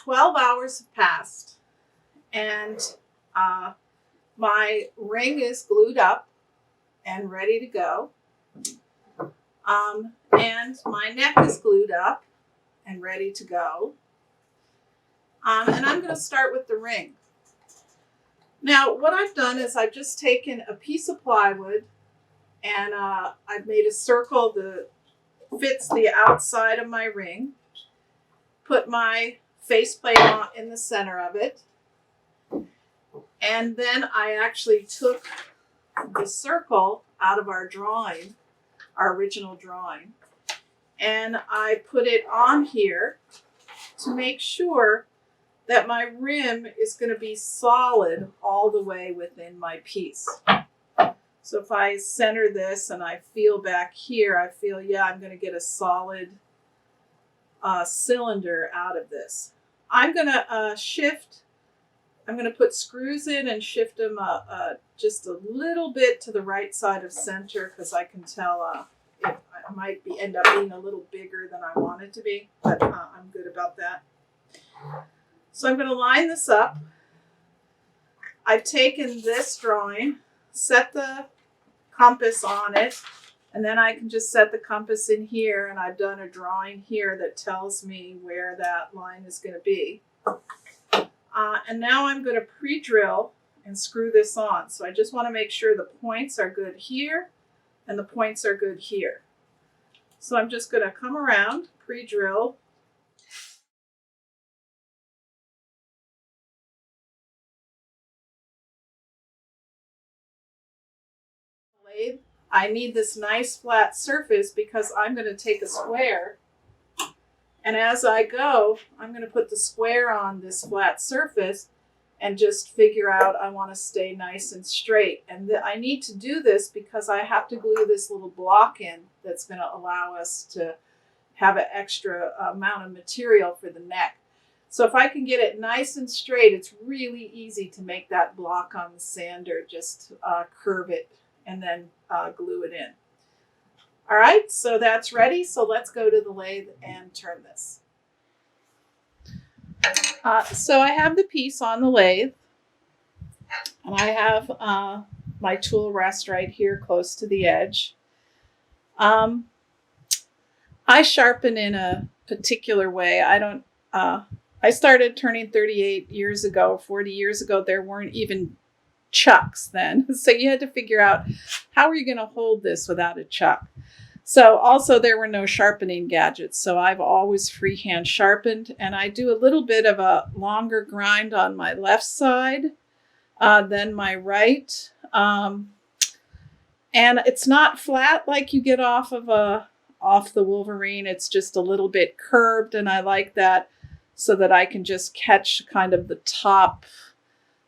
12 hours have passed, and my ring is glued up and ready to go. And my neck is glued up and ready to go. And I'm going to start with the ring. Now, what I've done is I've just taken a piece of plywood and I've made a circle that fits the outside of my ring. Put my faceplate on in the center of it. And then I actually took the circle out of our drawing, our original drawing, and I put it on here to make sure that my rim is going to be solid all the way within my piece. So if I center this and I feel back here, I feel, yeah, I'm going to get a solid cylinder out of this. I'm going to put screws in and shift them just a little bit to the right side of center, because I can tell it might end up being a little bigger than I want it to be, but I'm good about that. So I'm going to line this up. I've taken this drawing, set the compass on it, and then I can just set the compass in here, and I've done a drawing here that tells me where that line is going to be. And now I'm going to pre-drill and screw this on. So I just want to make sure the points are good here and the points are good here. So I'm just going to come around, pre-drill. I need this nice flat surface because I'm going to take a square, and as I go, I'm going to put the square on this flat surface and just figure out I want to stay nice and straight. And I need to do this because I have to glue this little block in that's going to allow us to have an extra amount of material for the neck. So if I can get it nice and straight, it's really easy to make that block on the sander, just curve it and then glue it in. All right, so that's ready. So let's go to the lathe and turn this. So I have the piece on the lathe, and I have my tool rest right here close to the edge. I sharpen in a particular way. I started turning 38 years ago, 40 years ago. There weren't even chucks then. So you had to figure out, how are you going to hold this without a chuck? So also there were no sharpening gadgets. So I've always freehand sharpened, and I do a little bit of a longer grind on my left side than my right. And it's not flat like you get off the Wolverine. It's just a little bit curved, and I like that so that I can just catch kind of the top,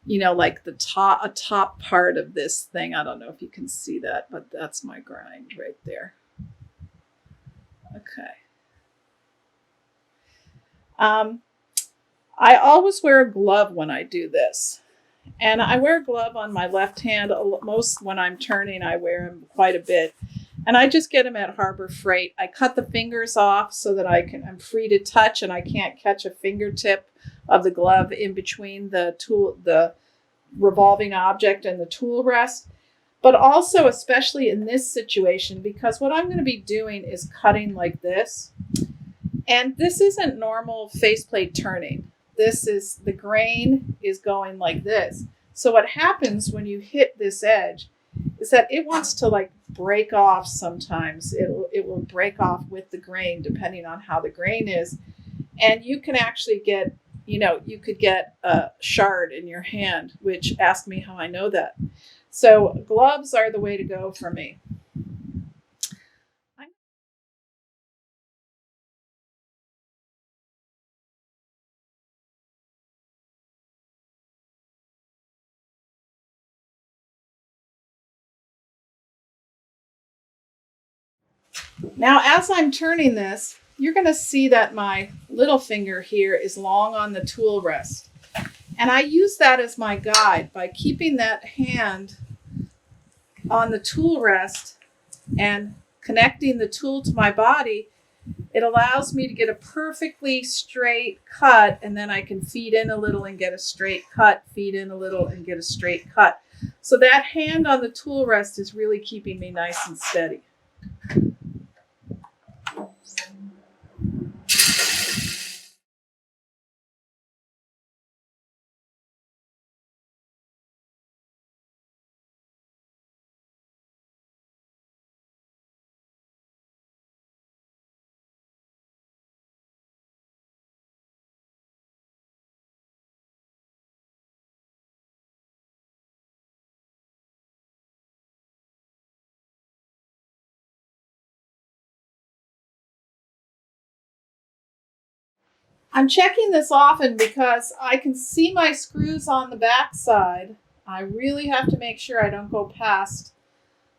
like a top part of this thing. I don't know if you can see that, but that's my grind right there. Okay. I always wear a glove when I do this. And I wear a glove on my left hand. Most when I'm turning, I wear them quite a bit. And I just get them at Harbor Freight. I cut the fingers off so that I'm free to touch, and I can't catch a fingertip of the glove in between the revolving object and the tool rest. But also, especially in this situation, because what I'm going to be doing is cutting like this. And this isn't normal faceplate turning. The grain is going like this. So what happens when you hit this edge is that it wants to break off sometimes. It will break off with the grain depending on how the grain is. And you can actually get, you could get a shard in your hand, which, ask me how I know that. So gloves are the way to go for me. Now, as I'm turning this, you're going to see that my little finger here is long on the tool rest. And I use that as my guide by keeping that hand on the tool rest and connecting the tool to my body. It allows me to get a perfectly straight cut, and then I can feed in a little and get a straight cut, feed in a little and get a straight cut. So that hand on the tool rest is really keeping me nice and steady. I'm checking this often because I can see my screws on the back side. I really have to make sure I don't go past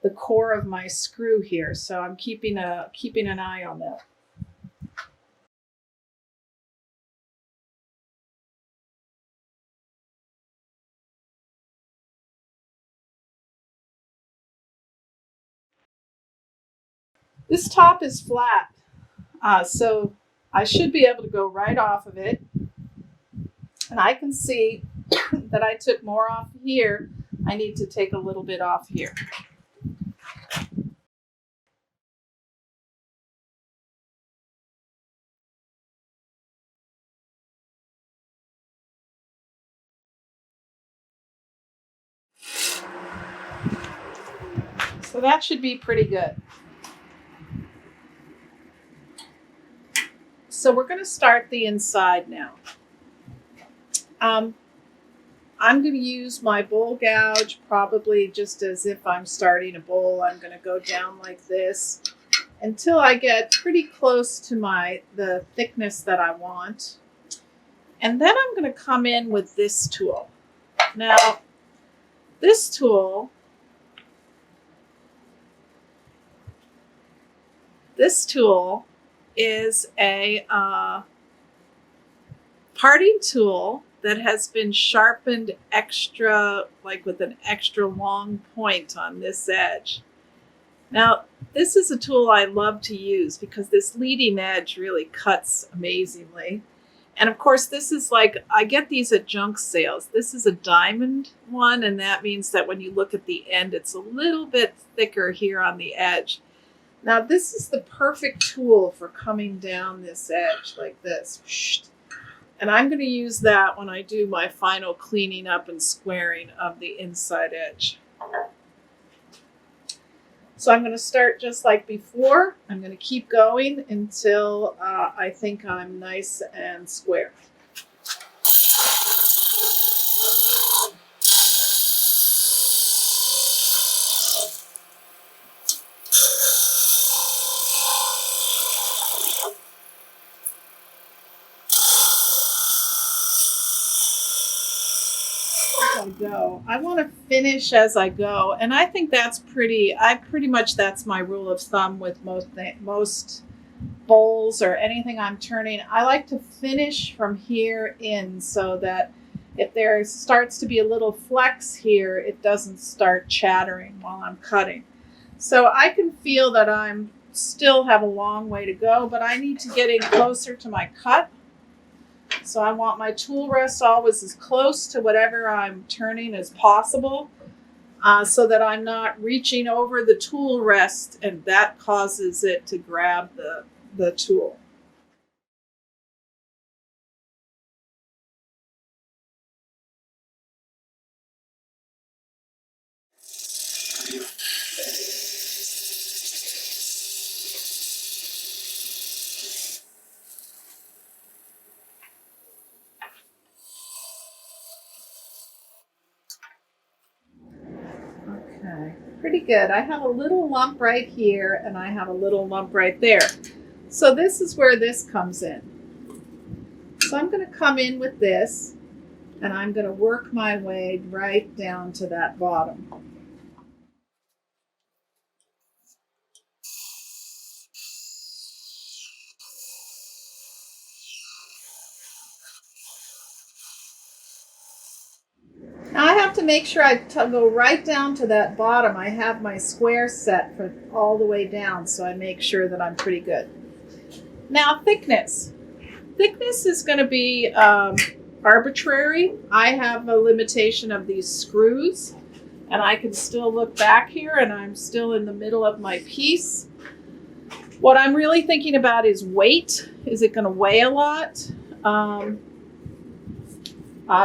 the core of my screw here. So I'm keeping an eye on that. This top is flat, so I should be able to go right off of it. And I can see that I took more off here. I need to take a little bit off here. So that should be pretty good. So we're going to start the inside now. I'm going to use my bowl gouge probably just as if I'm starting a bowl. I'm going to go down like this until I get pretty close to the thickness that I want. And then I'm going to come in with this tool. Now, this tool is a parting tool that has been sharpened extra, like with an extra long point on this edge. Now, this is a tool I love to use because this leading edge really cuts amazingly. And of course, this is like, I get these at junk sales. This is a diamond one, and that means that when you look at the end, it's a little bit thicker here on the edge. Now, this is the perfect tool for coming down this edge like this. And I'm going to use that when I do my final cleaning up and squaring of the inside edge. So I'm going to start just like before. I'm going to keep going until I think I'm nice and square. I want to finish as I go, and I think that's pretty much that's my rule of thumb with most bowls or anything I'm turning. I like to finish from here in so that if there starts to be a little flex here, it doesn't start chattering while I'm cutting. So I can feel that I'm still have a long way to go, but I need to get in closer to my cut. So I want my tool rest always as close to whatever I'm turning as possible, so that I'm not reaching over the tool rest and that causes it to grab the tool. Okay, pretty good. I have a little lump right here and I have a little lump right there. So this is where this comes in. So I'm going to come in with this and I'm going to work my way right down to that bottom. Now I have to make sure I go right down to that bottom. I have my square set for all the way down, so I make sure that I'm pretty good. Now, thickness. Thickness is going to be arbitrary. I have a limitation of these screws, and I can still look back here, and I'm still in the middle of my piece. What I'm really thinking about is weight. Is it going to weigh a lot?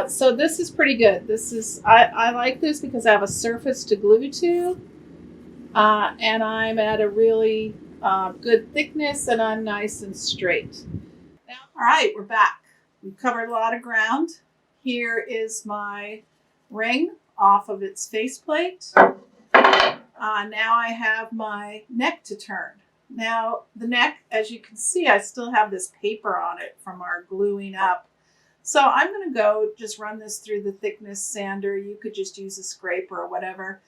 So this is pretty good. This is I like this because I have a surface to glue to, and I'm at a really good thickness, and I'm nice and straight. Now, all right, we're back. We've covered a lot of ground. Here is my ring off of its faceplate. Now I have my neck to turn. Now the neck, as you can see, I still have this paper on it from our gluing up. So I'm going to go just run this through the thickness sander. You could just use a scraper or whatever.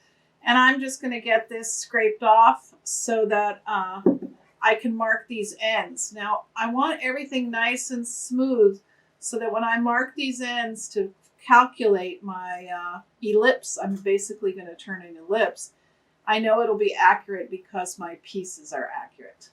And I'm just going to get this scraped off so that I can mark these ends. Now I want everything nice and smooth so that when I mark these ends to calculate my ellipse, I'm basically going to turn an ellipse. I know it'll be accurate because my pieces are accurate.